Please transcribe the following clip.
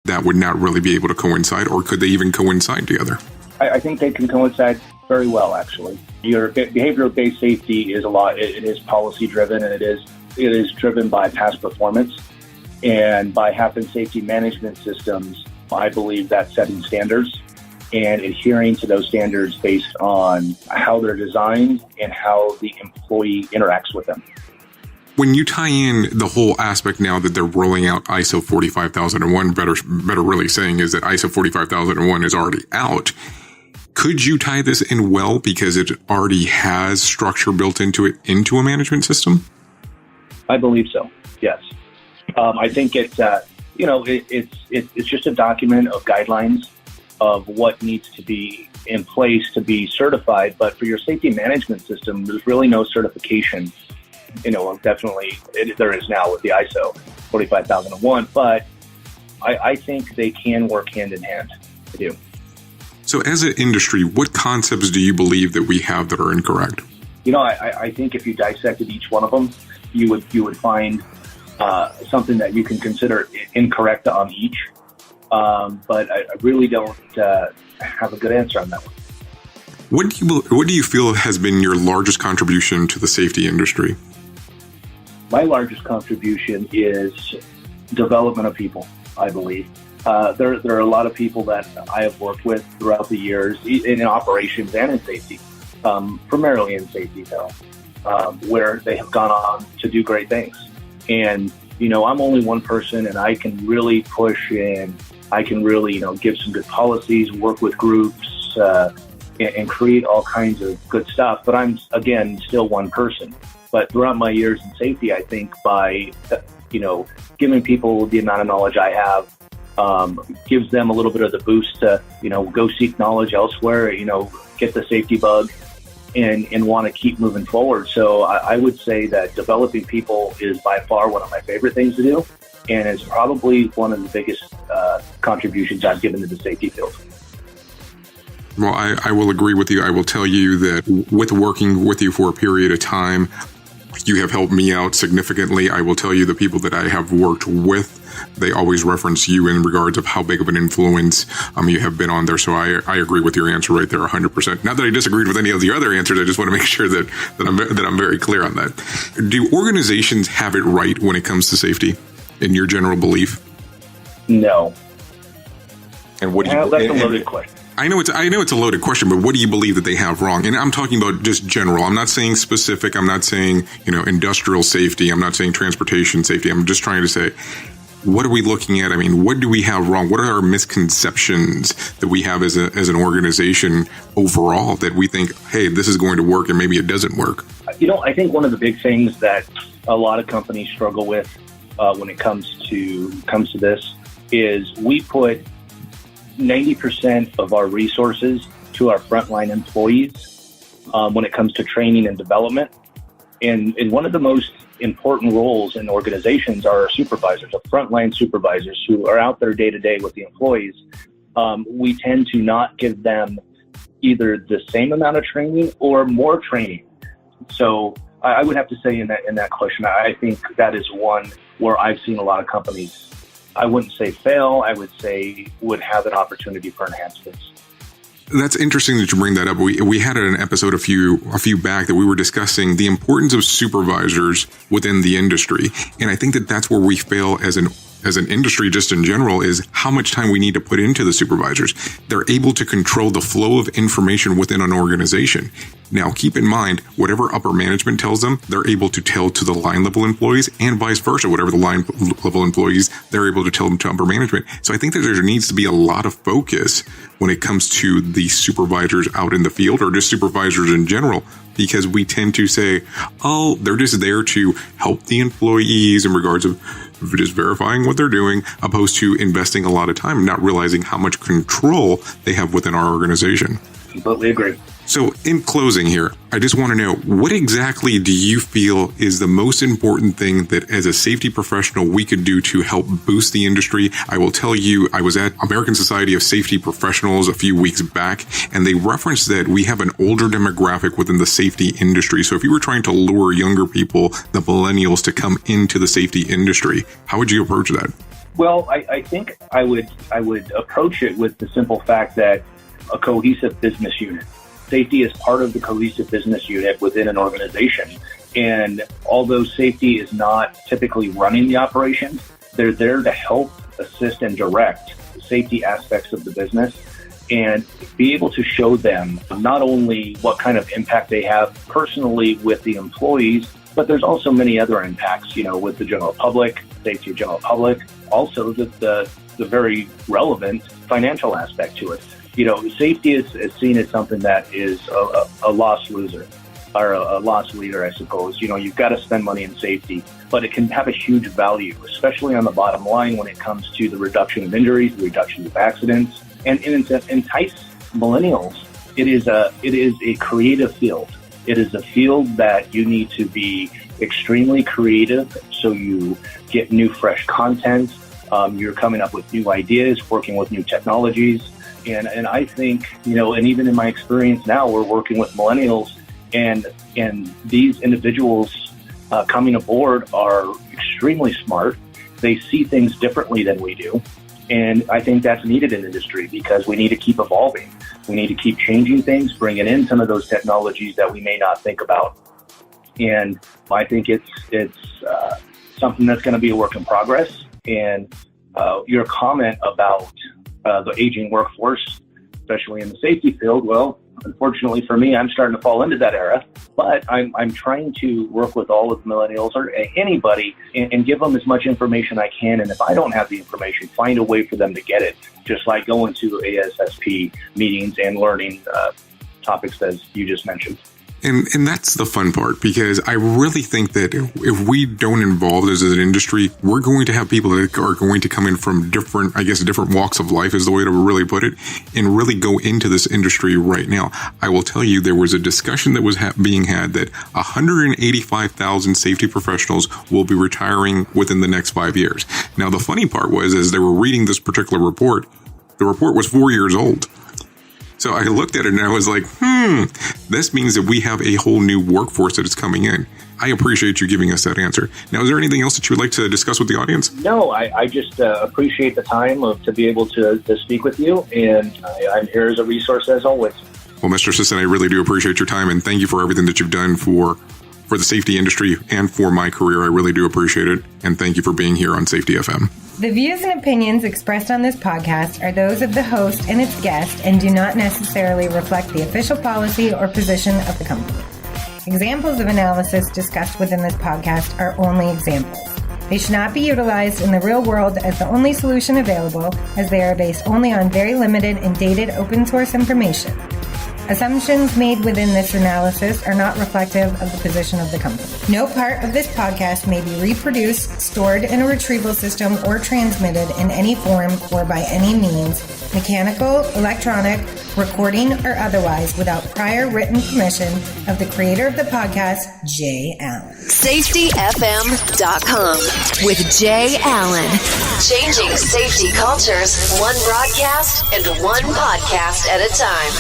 that would not really be able to coincide, or could they even coincide together? I think they can coincide very well, actually. Your behavioral-based safety is it is policy-driven, and it is driven by past performance. And by having safety management systems, I believe that setting standards and adhering to those standards based on how they're designed and how the employee interacts with them. When you tie in the whole aspect now that they're rolling out ISO 45001, better really saying is that ISO 45001 is already out. Could you tie this in well because it already has structure built into it, into a management system? I believe so, yes. I think it's just a document of guidelines of what needs to be in place to be certified. But for your safety management system, there's really no certification. Definitely there is now with the ISO 45001, but I think they can work hand in hand. I do. So as an industry, what concepts do you believe that we have that are incorrect? I think if you dissected each one of them, you would find something that you can consider incorrect on each. But I really don't have a good answer on that one. What do you feel has been your largest contribution to the safety industry? My largest contribution is development of people, I believe. There are a lot of people that I have worked with throughout the years in operations and in safety, primarily in safety though, where they have gone on to do great things. And, I'm only one person, and I can really push and I can really, give some good policies, work with groups, and create all kinds of good stuff. But I'm, again, still one person. But throughout my years in safety, I think by, giving people the amount of knowledge I have, gives them a little bit of the boost to, go seek knowledge elsewhere, get the safety bug and want to keep moving forward. So I would say that developing people is by far one of my favorite things to do. And it's probably one of the biggest contributions I've given to the safety field. Well, I will agree with you. I will tell you that with working with you for a period of time, you have helped me out significantly. I will tell you the people that I have worked with, they always reference you in regards of how big of an influence you have been on there. So I agree with your answer right there 100%. Not that I disagreed with any of the other answers. I just want to make sure that I'm very clear on that. Do organizations have it right when it comes to safety, in your general belief? No. And what do you? That's a loaded question. I know it's a loaded question, but what do you believe that they have wrong? And I'm talking about just general. I'm not saying specific. I'm not saying, industrial safety. I'm not saying transportation safety. I'm just trying to say, what are we looking at? I mean, what do we have wrong? What are our misconceptions that we have as an organization overall that we think, hey, this is going to work and maybe it doesn't work? I think one of the big things that a lot of companies struggle with when it comes to this is we put 90% of our resources to our frontline employees when it comes to training and development. And one of the most important roles in organizations are our supervisors, our frontline supervisors who are out there day to day with the employees. We tend to not give them either the same amount of training or more training. So I would have to say in that question, I think that is one where I've seen a lot of companies, I wouldn't say fail, I would say would have an opportunity for enhancements. That's interesting that you bring that up. We had an episode a few back that we were discussing the importance of supervisors within the industry. And I think that that's where we fail as an industry just in general is how much time we need to put into the supervisors. They're able to control the flow of information within an organization. Now, keep in mind, whatever upper management tells them, they're able to tell to the line level employees and vice versa. Whatever the line level employees, they're able to tell them to upper management. So I think that there needs to be a lot of focus when it comes to the supervisors out in the field or just supervisors in general, because we tend to say, oh, they're just there to help the employees in regards of just verifying what they're doing, opposed to investing a lot of time, not realizing how much control they have within our organization. Completely agree. So in closing here, I just want to know, what exactly do you feel is the most important thing that as a safety professional we could do to help boost the industry? I will tell you, I was at American Society of Safety Professionals a few weeks back, and they referenced that we have an older demographic within the safety industry. So if you were trying to lure younger people, the millennials, to come into the safety industry, how would you approach that? Well, I think I would approach it with the simple fact that a cohesive business unit. Safety is part of the cohesive business unit within an organization. And although safety is not typically running the operations, they're there to help, assist, and direct the safety aspects of the business and be able to show them not only what kind of impact they have personally with the employees, but there's also many other impacts, with the general public, safety of general public, also the very relevant financial aspect to it. Safety is seen as something that is a loss loser or a loss leader, I suppose. You've got to spend money in safety, but it can have a huge value, especially on the bottom line when it comes to the reduction of injuries, the reduction of accidents, and entice millennials. It is a creative field. It is a field that you need to be extremely creative so you get new, fresh content. You're coming up with new ideas, working with new technologies. And I think, and even in my experience now, we're working with millennials and these individuals coming aboard are extremely smart. They see things differently than we do. And I think that's needed in industry because we need to keep evolving. We need to keep changing things, bringing in some of those technologies that we may not think about. And I think it's something that's going to be a work in progress. And your comment about the aging workforce, especially in the safety field, well, unfortunately for me, I'm starting to fall into that era. But I'm trying to work with all of the millennials or anybody and give them as much information I can. And if I don't have the information, find a way for them to get it, just like going to ASSP meetings and learning topics as you just mentioned. And that's the fun part, because I really think that if we don't involve this as an industry, we're going to have people that are going to come in from different walks of life is the way to really put it, and really go into this industry right now. I will tell you, there was a discussion that was being had that 185,000 safety professionals will be retiring within the next 5 years. Now, the funny part was, as they were reading this particular report, the report was 4 years old. So I looked at it and I was like, this means that we have a whole new workforce that is coming in. I appreciate you giving us that answer. Now, is there anything else that you would like to discuss with the audience? No, I just appreciate the time to be able to speak with you, and I'm here as a resource as always. Well, Mr. Sisson, I really do appreciate your time, and thank you for everything that you've done for the safety industry and for my career. I really do appreciate it, and thank you for being here on Safety FM. The views and opinions expressed on this podcast are those of the host and its guest and do not necessarily reflect the official policy or position of the company. Examples of analysis discussed within this podcast are only examples. They should not be utilized in the real world as the only solution available, as they are based only on very limited and dated open source information. Assumptions made within this analysis are not reflective of the position of the company. No part of this podcast may be reproduced, stored in a retrieval system, or transmitted in any form or by any means, mechanical, electronic, recording, or otherwise, without prior written permission of the creator of the podcast, Jay Allen. safetyfm.com with Jay Allen. Changing safety cultures, one broadcast and one podcast at a time.